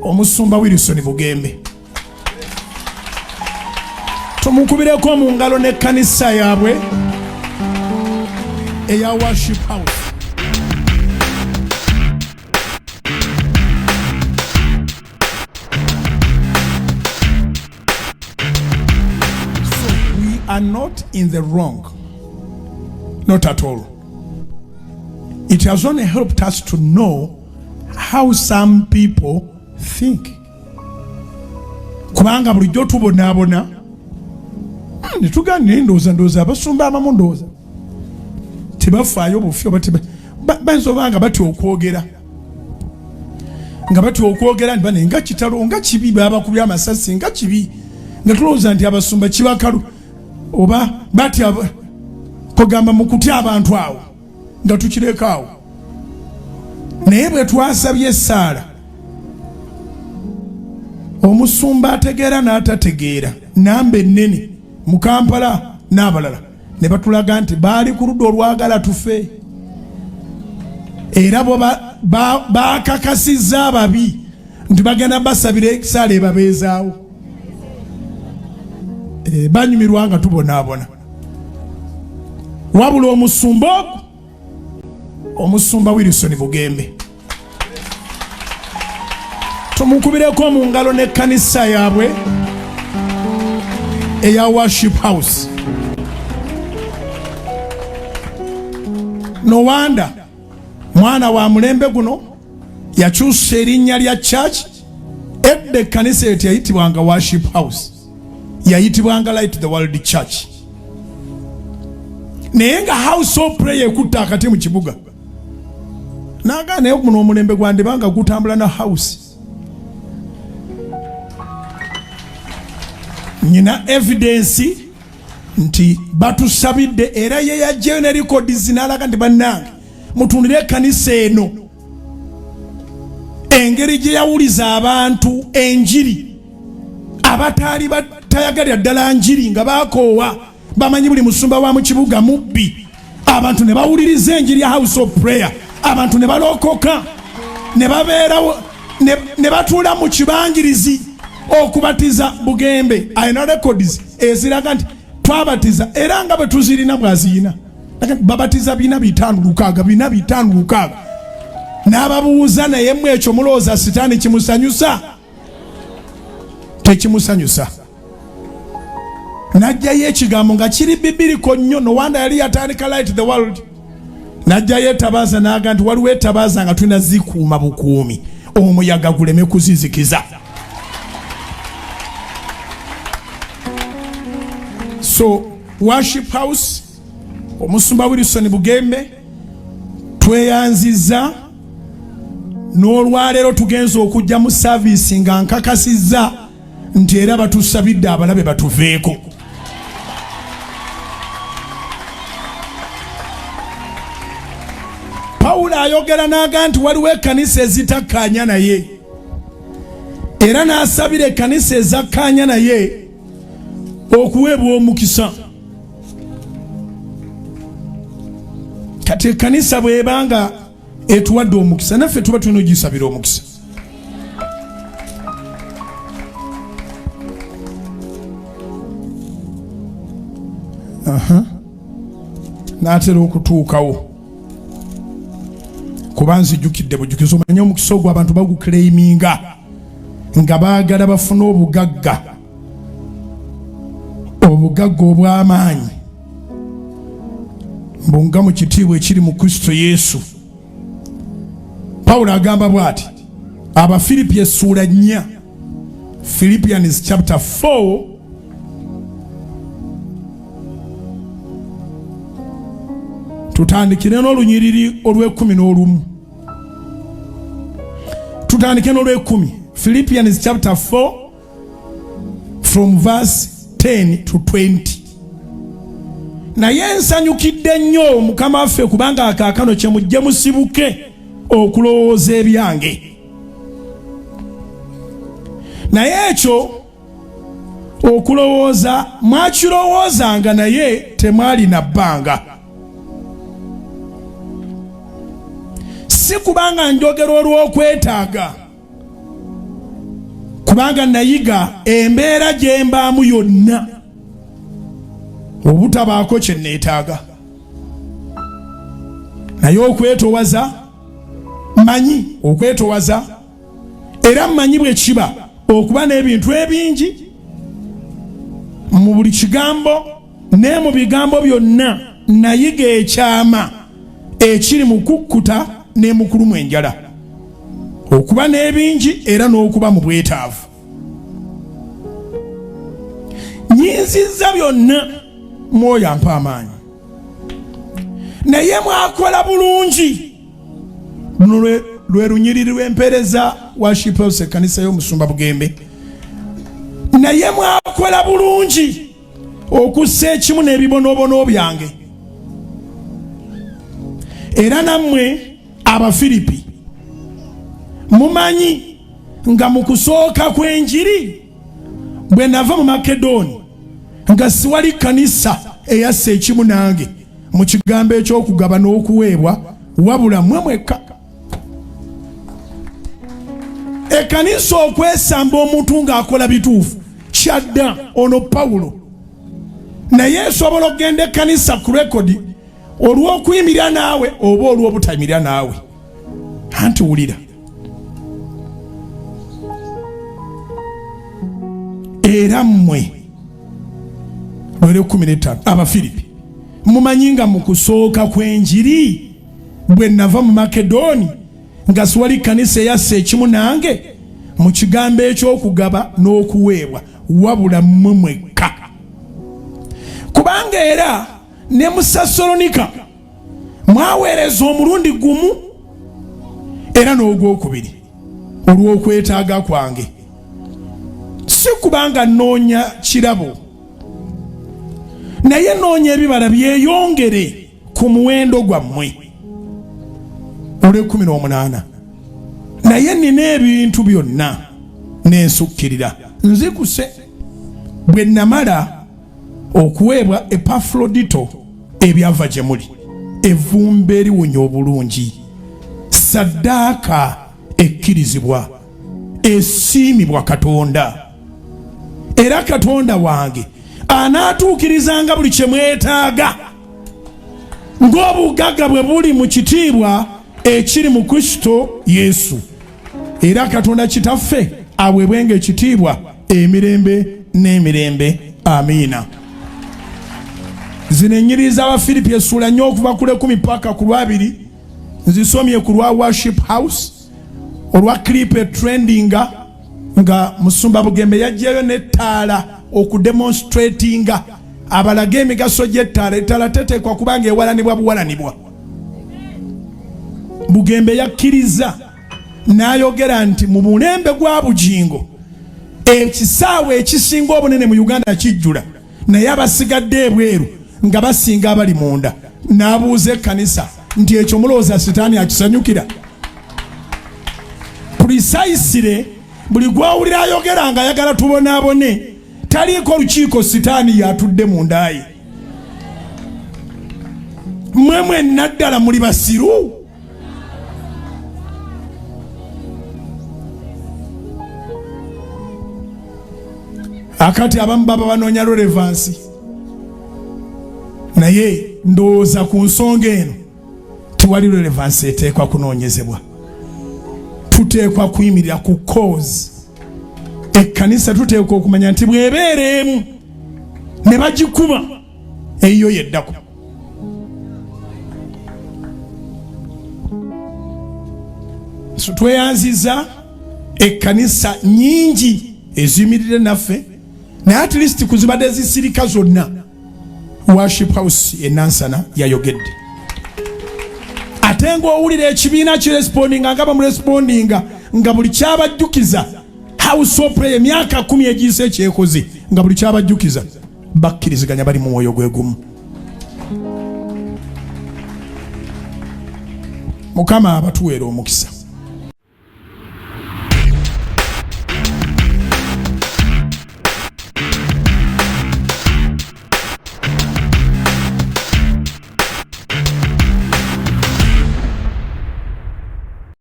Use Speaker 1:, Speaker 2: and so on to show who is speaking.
Speaker 1: omusumba Wilson Bugembe tumukubireko mu ngalo n'ekkanisa yaabwe eya Worship House. So we are not in the wrong, not at all. It has only helped us to know how some people think. Kubanga bulijjo tubonaabona nitugane ndowooza abasumba abamu ndowooza tebafaayo bufi oba bayinza batya okwogera nga batya okwogera nti nga kitalo nga kibi babakubya amasasi nga kibi nga tulowooza nti abasumba kibakalu oba batya kugamba mu kutya abantu awo nga tukireka awo. Naye bwe twasabye Saala omusumba ategeera n'atategeera namba ennene mu Kampala n'abalala ne batulaga nti baali ku ludda olwagala tufe era bo bakakasizza ababi nti bagenda basabira Saala ebabeezaawo. Banyumirwa nga tubonaabona wabula omusumba Wilson Bugembe tumukubireko mu ngalo n'ekkanisa yaabwe eya Worship House. No wonder mwana wa mulembe guno yakyusa erinnya lya church. Edda ekkanisa eyo teyayitibwanga Worship House, yayitibwanga Light the World Church. Naye nga house of prayer ekutta akati mu kibuga naga naye guno omulembe gwandibanga gutambula na house. Nina evidence nti batusabidde era ye yajjayo ne record zinalaga nti bannange mutundire ekkanisa eno engeri gye yawuliza abantu enjiri abataali batayagalira ddala njiri nga bakoowa bamanyi buli musumba wa mu kibuga mubbi. Abantu ne bawuliriza enjiri ya house of prayer, abantu ne balokoka ne babeerawo ne batuula mu kibangirizi okubatiza Bugembe. Ayina records eziraga nti twabatiza era nga bwe tuzirina bwaziyina babatiza 5,600 n'ababuuza naye mmwe ekyo mulowooza sitaani kimusanyusa? Tekimusanyusa. Najjayo ekigambo nga kiri bibiriko nnyo. No wanda yali yatandika Light the World. Najjayo etabaaza n'aga nti waliwo etabaaza nga tulina zikuuma bukuumi omuyaga guleme kuzizikiza. So Worship House omusumba Wilson Bugembe tweyanziza n'olwaleero tugenza okujja mu service nga nkakasizza nti era batusabidde abalabe batuveeko. Pawulo ayogera n'aga nti waliwo ekkanisa ezitakkaanya naye era n'asabira ekkanisa ezakkaanya naye okuweebwa omukisa. Kati ekkanisa bw'ebanga etuwadde omukisa naffe tuba tulina ogisabira omukisa. N'atera okutuukawo kuba nzijjukidde bujukizi. Omanye omukisa ogwo abantu baguclaiminga nga baagala bafune obugagga obw'amaanyi mbunga mu kitiibwa ekiri mu Kristo Yesu. Pawulo agamba bw'ati Abafilipi essuula 4, Philippians chapter 4 tutandikire n'olunyiriri olw'11. Tutandike n'olw'10. Philippians chapter 4 from verse 10 to 20. Naye nsanyukidde nnyo Mukama waffe kubanga akaakano kye mujje musibuke okulowooza ebyange. Naye ekyo okulowooza mwakirowoozanga naye temwali na bbanga. Si kubanga njogera olw'okwetaaga kubanga nayiga embeera gye mbaamu yonna obutabaako kye neetaaga, naye okwetowaza manyi okwetowaza, era mmanyi bwe kiba okuba n'ebintu ebingi mu buli kigambo ne mu bigambo byonna. Nayiga ekyama ekiri mu kukkuta ne mu kulumwa enjala, okuba n'ebingi era n'okuba mu bwetaavu. Nyinzizza byonna Mwoyo ampa amaanyi, naye mwakola bulungi. Luno lwe lunyiriri lw'empeereza worship house ekkanisa y'omusumba Bugembe. Naye mwakola bulungi okussa ekimu n'ebibonoobono byange. Era nammwe Abafiripi mumanyi nga mu kusooka kw'enjiri bwe nava mu Makedoni nga siwali kkanisa eyassa ekimu nange mu kigambo eky'okugaba n'okuweebwa, wabula mmwe mwekka. Ekkanisa okwesamba omuntu ng'akola bituufu kyadda ono Pawulo, naye esobola okugenda ekkanisa ku rekodi olw'okuyimirira naawe oba olw'obutayimirira naawe. Anti wulira, era mmwe Lwere 15 Abafiripi mumanyi nga mu kusooka kw'enjiri bwe nava mu Makedoni nga siwali kkanisa eyassa ekimu nange mu kigambo eky'okugaba n'okuweebwa, wabula mmwe mwekka. Kubanga era ne mu Sasalonika mwaweereza omulundi gumu era n'ogwokubiri olw'okwetaaga kwange, si kubanga nnoonya kirabo, naye nnoonya ebibala byeyongere ku muwendo gwammwe. Olwe 18 naye nina ebintu byonna n'ensukkirira, nzikuse bwe namala okuweebwa Epafrodito ebyava gye muli, evvumba eriwunya obulungi, saddaaka ekkirizibwa, esiimibwa Katonda. Era Katonda wange anaatuukirizanga buli kye mwetaaga ng'obugagga bwe buli mu kitiibwa ekiri mu Kristo Yesu. Era Katonda Kitaffe aweebwenga ekitiibwa emirembe n'emirembe. Amiina. Zino ennyiriri z'Abafiripi essuula 4 okuva ku 10 paka ku 2 nzisomye ku lwa worship house olwa clip trendinga nga Musumba Bugembe yajjayo n'ettaala okudemonstratinga abalaga emigaso gy'ettaala. Ettaala teteekwa kubanga ewalanibwa buwalanibwa. Bugembe yakkiriza n'ayogera nti mu mulembe gwa bugingo ekisaawe ekisinga obunene mu Uganda kijjula, naye abasigadde ebweru nga basinga abali munda. N'abuuza ekkanisa nti ekyo mulowooza Sitaani akisanyukira? Precisely buli gwawulira ayogera nga ayagala tubonaabone, taliiko lukiiko Sitaani yatudde mu ndaaye. Mmwe mwenna ddala muli basiru? Akati abamu baba banoonya relevance, naye ndowooza ku nsonga eno tiwali relevance eteekwa kunoonyezebwa. Tuteekwa kuyimirira ku cause. Ekkanisa tuteekwa okumanya nti bw'ebeereemu ne bagikuba eyo yeddako. So tweyanziza ekkanisa nnyingi eziyimirire naffe, naye at least kuzibadde zisirika zonna worship house enansana yayogedde. Ate ng'owulira ekibiina kirespondinga nga bamurespondinga nga buli kyabajjukiza house of prayer emyaka 10 egiyise ekyekoze nga buli kyabajjukiza bakkiriziganya bali mu mwoyo gwe gumu. Mukama abatuweera omukisa.